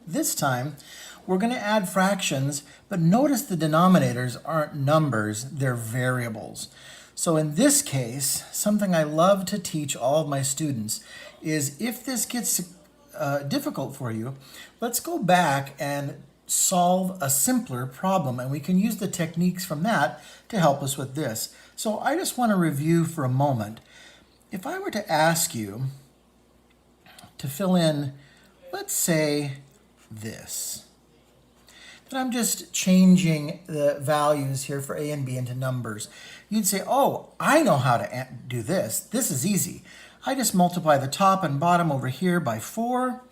This time, we're going to add fractions, but notice the denominators aren't numbers, they're variables. So in this case, something I love to teach all of my students is if this gets difficult for you, let's go back and solve a simpler problem, and we can use the techniques from that to help us with this. So I just want to review for a moment. If I were to ask you to fill in, let's say, this, then I'm just changing the values here for a and b into numbers. You'd say, oh, I know how to do this. This is easy. I just multiply the top and bottom over here by 4,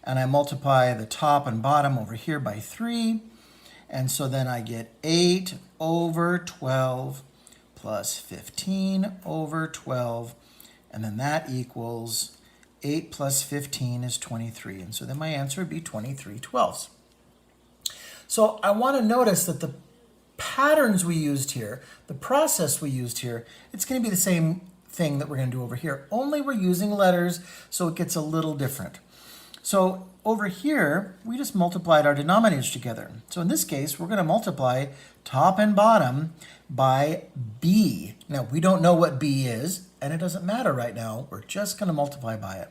and I multiply the top and bottom over here by 3, and so then I get 8 over 12 plus 15 over 12, and then that equals 8 plus 15 is 23, and so then my answer would be 23/12. So I want to notice that the patterns we used here, the process we used here, it's going to be the same thing that we're going to do over here, only we're using letters, so it gets a little different. So over here, we just multiplied our denominators together. So in this case, we're going to multiply top and bottom by b. Now, we don't know what b is, and it doesn't matter right now. We're just going to multiply by it.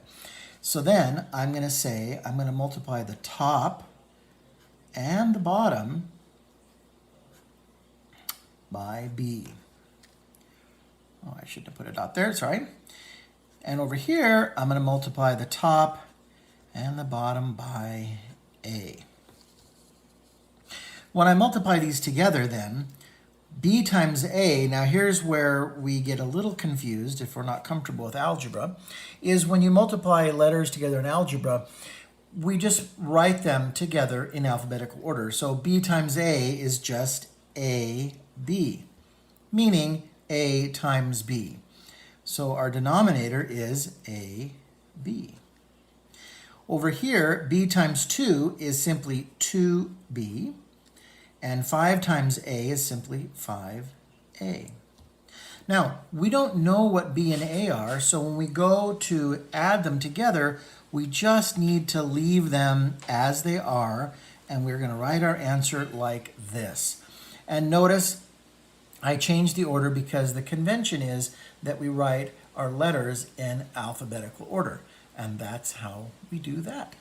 So then I'm going to say, I'm going to multiply the top and the bottom by b. Oh, I shouldn't have put it out there, sorry. And over here, I'm going to multiply the top and the bottom by a. When I multiply these together then, b times a, now here's where we get a little confused if we're not comfortable with algebra, is when you multiply letters together in algebra, we just write them together in alphabetical order. So b times a is just ab, meaning a times b. So our denominator is ab. Over here, b times 2 is simply 2b, and 5 times a is simply 5a. Now, we don't know what b and a are, so when we go to add them together, we just need to leave them as they are, and we're going to write our answer like this. And notice I changed the order because the convention is that we write our letters in alphabetical order. And that's how we do that.